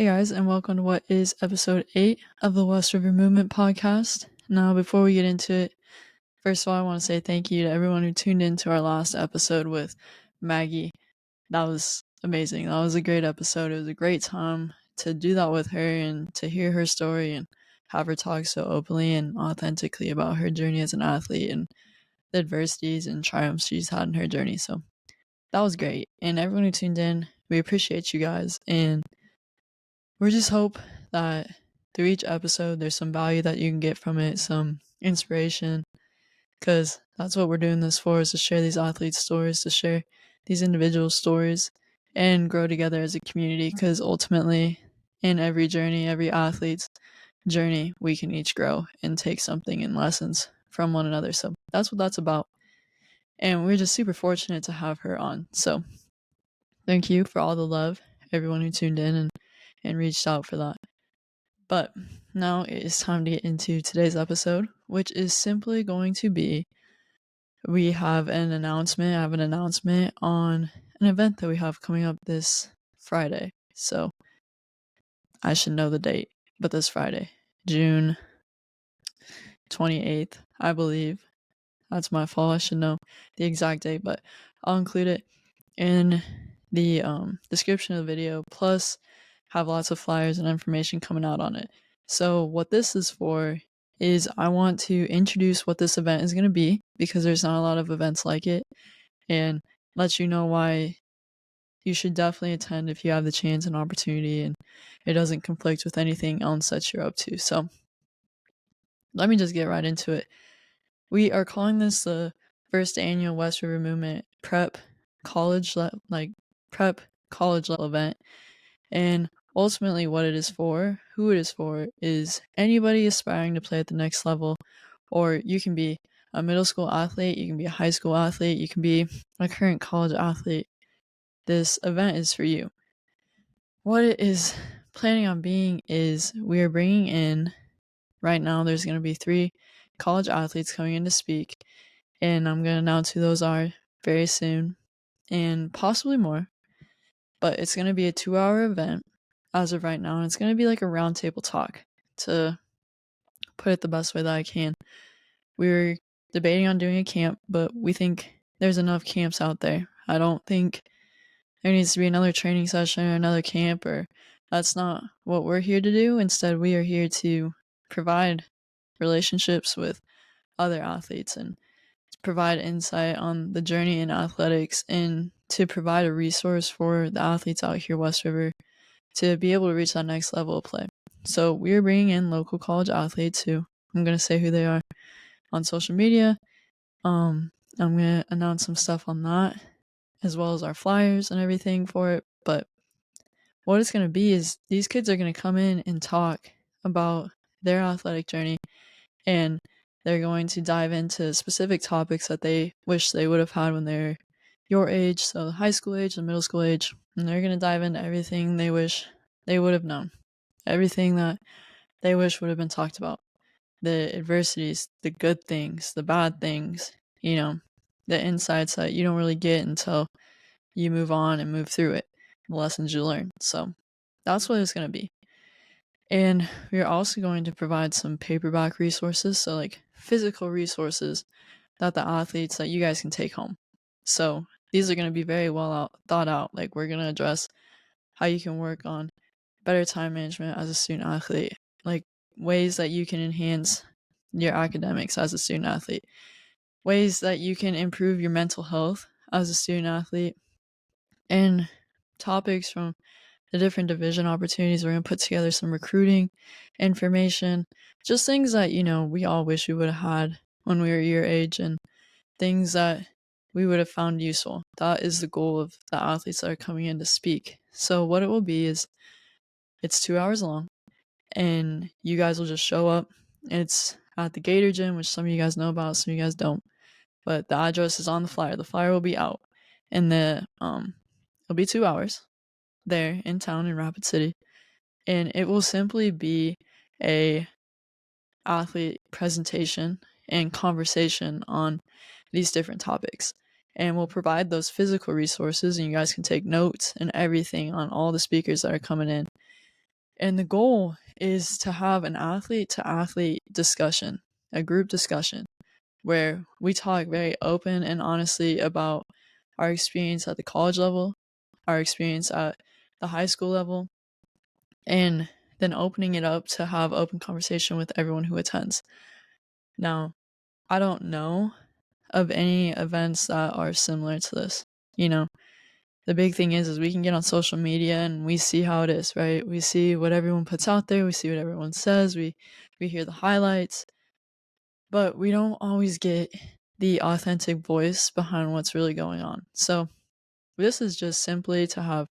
Hey guys, and welcome to what is episode 8 of the West River Movement podcast. Now, before we get into it, first of all, I want to say thank you to everyone who tuned in to our last episode with Maggie. That was amazing. That was a great episode. It was a great time to do that with her and to hear her story and have her talk so openly and authentically about her journey as an athlete and the adversities and triumphs she's had in her journey. So that was great. And everyone who tuned in, we appreciate you guys. And we just hope that through each episode, there's some value that you can get from it, some inspiration, because that's what we're doing this for, is to share these athletes' stories, to share these individual stories, and grow together as a community, because ultimately, in every journey, every athlete's journey, we can each grow and take something and lessons from one another. So that's what that's about. And we're just super fortunate to have her on. So thank you for all the love, everyone who tuned in and reached out for that. But now it is time to get into today's episode, which is simply going to be, we have an announcement. I have an announcement on an event that we have coming up this Friday. So I should know the date, but this Friday, June 28th, I believe. That's my fault. I should know the exact date, but I'll include it in the description of the video, plus have lots of flyers and information coming out on it. So what this is for is I want to introduce what this event is going to be, because there's not a lot of events like it, and let you know why you should definitely attend if you have the chance and opportunity and it doesn't conflict with anything else that you're up to. So let me just get right into it. We are calling this the first annual West River Movement prep college level event. And ultimately what it is for, who it is for, is anybody aspiring to play at the next level. Or you can be a middle school athlete, you can be a high school athlete, you can be a current college athlete. This event is for you. What it is planning on being is we are bringing in, right now there's going to be 3 college athletes coming in to speak, and I'm going to announce who those are very soon, and possibly more. But it's going to be a 2-hour event as of right now, and it's going to be like a roundtable talk, to put it the best way that I can. We were debating on doing a camp, but we think there's enough camps out there. I don't think there needs to be another training session or another camp, or that's not what we're here to do. Instead, we are here to provide relationships with other athletes and provide insight on the journey in athletics, and to provide a resource for the athletes out here West River to be able to reach that next level of play. So we are bringing in local college athletes who, I'm going to say who they are on social media. I'm going to announce some stuff on that, as well as our flyers and everything for it. But what it's going to be is these kids are going to come in and talk about their athletic journey, and they're going to dive into specific topics that they wish they would have had when they're your age, so the high school age, the middle school age, and they're going to dive into everything they wish they would have known, everything that they wish would have been talked about, the adversities, the good things, the bad things, the insights that you don't really get until you move on and move through it, the lessons you learn. So that's what it's going to be. And we're also going to provide some paperback resources, so like physical resources that the athletes that you guys can take home. So these are going to be very well thought out. Like, we're going to address how you can work on better time management as a student athlete, like ways that you can enhance your academics as a student athlete, ways that you can improve your mental health as a student athlete, and topics from the different division opportunities. We're going to put together some recruiting information, just things that, we all wish we would have had when we were your age, and things that we would have found useful. That is the goal of the athletes that are coming in to speak. So what it will be is, it's 2 hours long, and you guys will just show up. It's at the Gator Gym, which some of you guys know about, some of you guys don't. But the address is on the flyer. The flyer will be out, and it'll be 2 hours there in town in Rapid City, and it will simply be a athlete presentation and conversation on these different topics, and we'll provide those physical resources, and you guys can take notes and everything on all the speakers that are coming in. And the goal is to have an athlete to athlete discussion, a group discussion, where we talk very open and honestly about our experience at the college level, our experience at the high school level, and then opening it up to have open conversation with everyone who attends. Now, I don't know of any events that are similar to this. The big thing is we can get on social media and we see how it is, right? We see what everyone puts out there, we see what everyone says, we hear the highlights, but we don't always get the authentic voice behind what's really going on. So this is just simply to have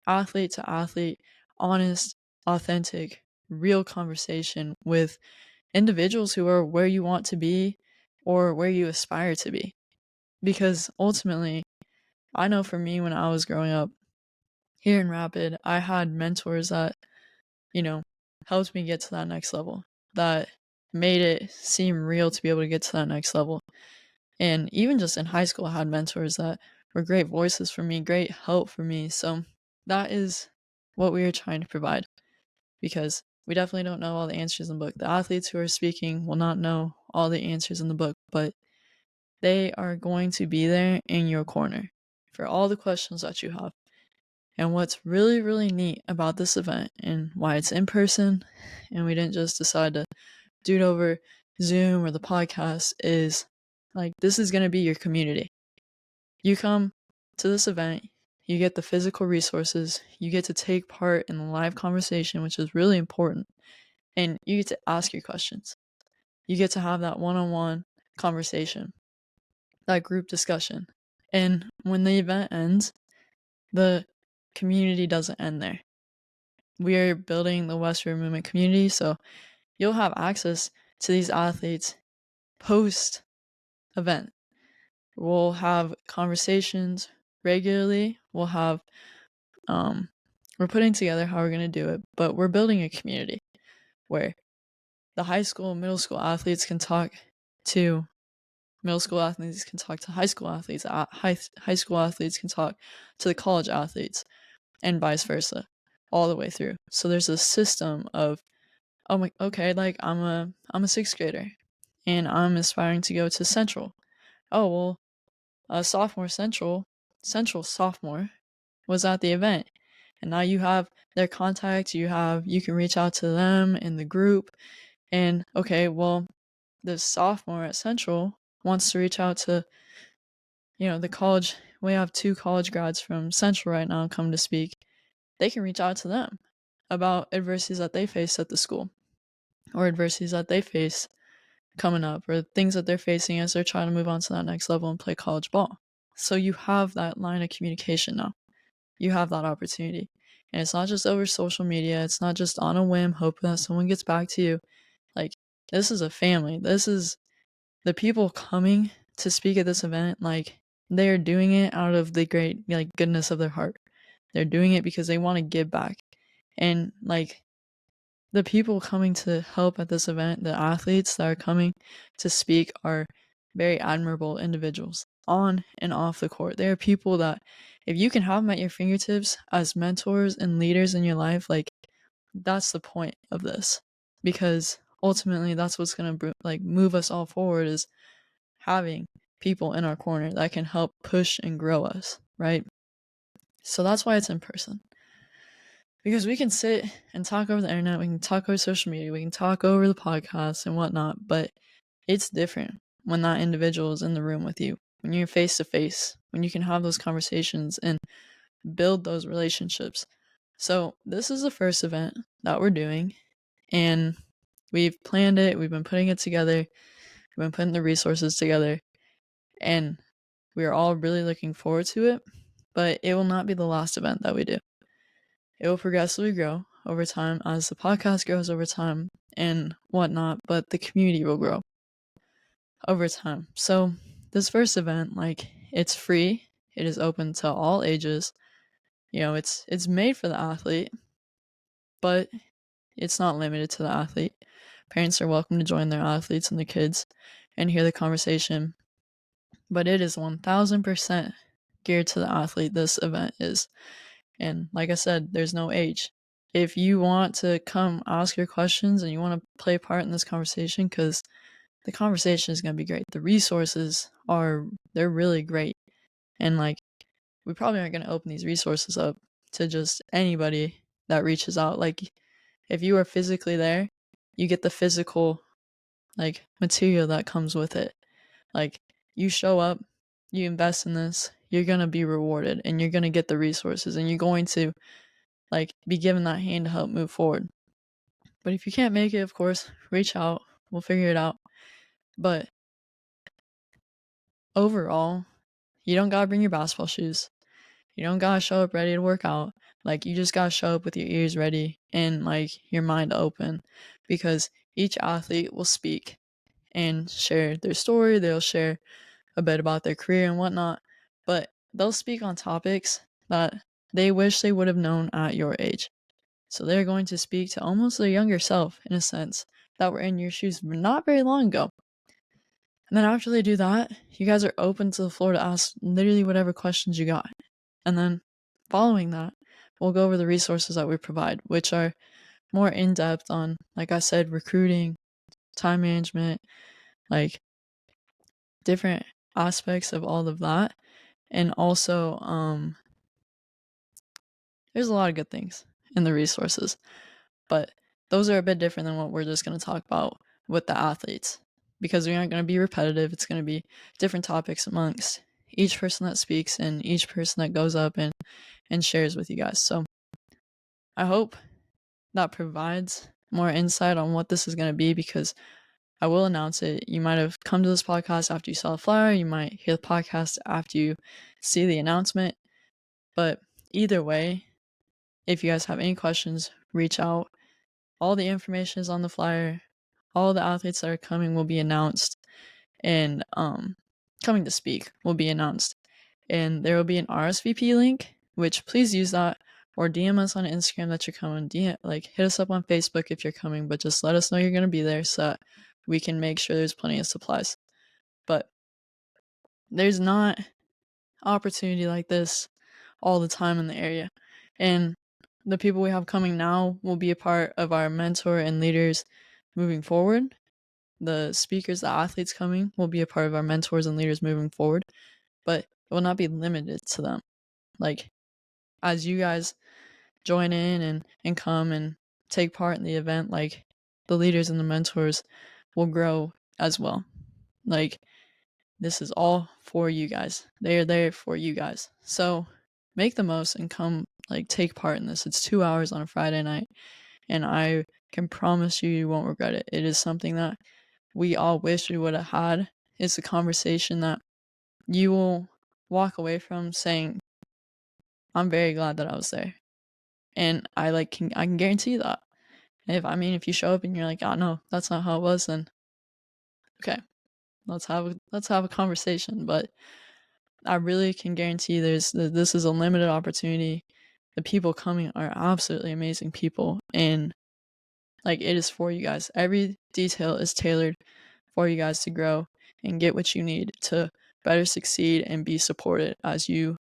athlete to athlete, honest, authentic, real conversation with individuals who are where you want to be or where you aspire to be. Because ultimately, I know for me when I was growing up here in Rapid, I had mentors that, helped me get to that next level, that made it seem real to be able to get to that next level. And even just in high school, I had mentors that were great voices for me, great help for me. So that is what we are trying to provide, because we definitely don't know all the answers in the book. The athletes who are speaking will not know all the answers in the book, but they are going to be there in your corner for all the questions that you have. And what's really, really neat about this event and why it's in person and we didn't just decide to do it over Zoom or the podcast is this is going to be your community. You come to this event, you get the physical resources, you get to take part in the live conversation, which is really important, and you get to ask your questions. You get to have that one-on-one conversation, that group discussion. And when the event ends, the community doesn't end there. We are building the WRM Movement community, so you'll have access to these athletes post event. We'll have conversations regularly. We'll have we're putting together how we're going to do it, but we're building a community where the high school, middle school athletes can talk to middle school athletes, can talk to high school athletes, high school athletes can talk to the college athletes, and vice versa, all the way through. So there's a system of, okay, I'm a sixth grader, and I'm aspiring to go to Central. Oh well, Central sophomore was at the event, and now you have their contact. You can reach out to them in the group, and okay, well, the sophomore at Central wants to reach out to, the college. We have 2 college grads from Central right now come to speak. They can reach out to them about adversities that they face at the school, or adversities that they face coming up, or things that they're facing as they're trying to move on to that next level and play college ball. So you have that line of communication now. You have that opportunity. And it's not just over social media. It's not just on a whim, hoping that someone gets back to you. This is a family. This is the people coming to speak at this event. They are doing it out of the great, goodness of their heart. They're doing it because they want to give back. And, the people coming to help at this event, the athletes that are coming to speak, are very admirable individuals on and off the court. They are people that, if you can have them at your fingertips as mentors and leaders in your life, that's the point of this. Because ultimately, that's what's going to move us all forward, is having people in our corner that can help push and grow us, right? So that's why it's in person. Because we can sit and talk over the internet, we can talk over social media, we can talk over the podcast and whatnot, but it's different when that individual is in the room with you, when you're face to face, when you can have those conversations and build those relationships. So this is the first event that we're doing, and we've planned it, we've been putting it together, we've been putting the resources together, and we're all really looking forward to it, but it will not be the last event that we do. It will progressively grow over time as the podcast grows over time and whatnot, but the community will grow over time. So this first event, it's free. It is open to all ages. It's made for the athlete, but it's not limited to the athlete. Parents are welcome to join their athletes and their kids and hear the conversation, but it is 1000% geared to the athlete. This event is. And like I said, there's no age. if you want to come ask your questions and you want to play a part in this conversation, because the conversation is going to be great. The resources they're really great. And like, we probably aren't going to open these resources up to just anybody that reaches out. Like, if you are physically there, you get the physical like material that comes with it. Like, you show up, you invest in this, you're going to be rewarded and you're going to get the resources and you're going to like be given that hand to help move forward. But if you can't make it, of course, reach out. We'll figure it out. But overall, you don't gotta bring your basketball shoes. You don't gotta show up ready to work out. Like, you just gotta show up with your ears ready and like your mind open, because each athlete will speak and share their story. They'll share a bit about their career and whatnot, but they'll speak on topics that they wish they would have known at your age. So they're going to speak to almost their younger self, in a sense, that were in your shoes not very long ago. And then after they do that, you guys are open to the floor to ask literally whatever questions you got. And then following that, we'll go over the resources that we provide, which are more in depth on, like I said, recruiting, time management, like different aspects of all of that. And also, there's a lot of good things in the resources, but those are a bit different than what we're just going to talk about with the athletes, because we aren't going to be repetitive. It's going to be different topics amongst each person that speaks and each person that goes up and shares with you guys. So I hope that provides more insight on what this is going to be, because I will announce it. You might have come to this podcast after you saw the flyer. You might hear the podcast after you see the announcement. But either way, if you guys have any questions, reach out. All the information is on the flyer. All the athletes that are coming will be announced, and coming to speak will be announced. And there will be an RSVP link, which please use that, or DM us on Instagram that you're coming. Hit us up on Facebook if you're coming, but just let us know you're going to be there so that we can make sure there's plenty of supplies. But there's not opportunity like this all the time in the area. And the people we have coming now will be a part of our mentor and leaders moving forward. The speakers, the athletes coming will be a part of our mentors and leaders moving forward, but it will not be limited to them. Like, as you guys join in and come and take part in the event, like, the leaders and the mentors will grow as well. Like, this is all for you guys. They are there for you guys. So make the most and come, like, take part in this. It's 2 hours on a Friday night, and I can promise you won't regret it. It is something that we all wish we would have had. It's a conversation that you will walk away from saying, I'm very glad that I was there. And I can guarantee that. If you show up and you're like, oh no, that's not how it was, then okay, let's have a conversation. But I really can guarantee this is a limited opportunity. The people coming are absolutely amazing people, and like, it is for you guys. Every detail is tailored for you guys to grow and get what you need to better succeed and be supported as you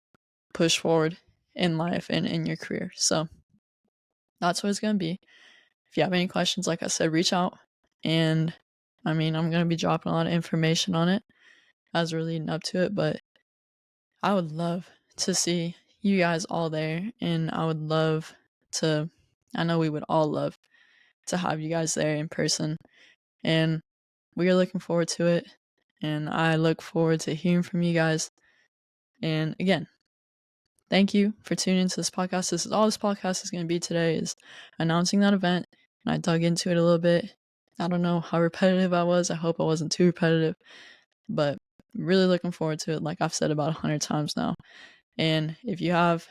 push forward in life and in your career. So that's what it's going to be. If you have any questions, like I said, reach out. And I'm going to be dropping a lot of information on it as we're leading up to it, but I would love to see you guys all there, and I know we would all love to have you guys there in person, and we are looking forward to it, and I look forward to hearing from you guys. And again, thank you for tuning into this podcast. This is all this podcast is going to be today, is announcing that event, and I dug into it a little bit. I don't know how repetitive I was. I hope I wasn't too repetitive, but really looking forward to it, like I've said about 100 times now. And if you have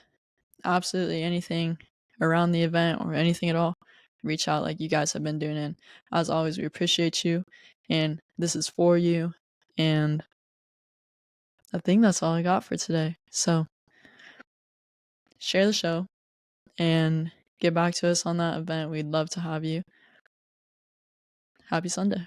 absolutely anything around the event or anything at all, reach out like you guys have been doing. And as always, we appreciate you, and this is for you. And I think that's all I got for today. So share the show and get back to us on that event. We'd love to have you. Happy Sunday.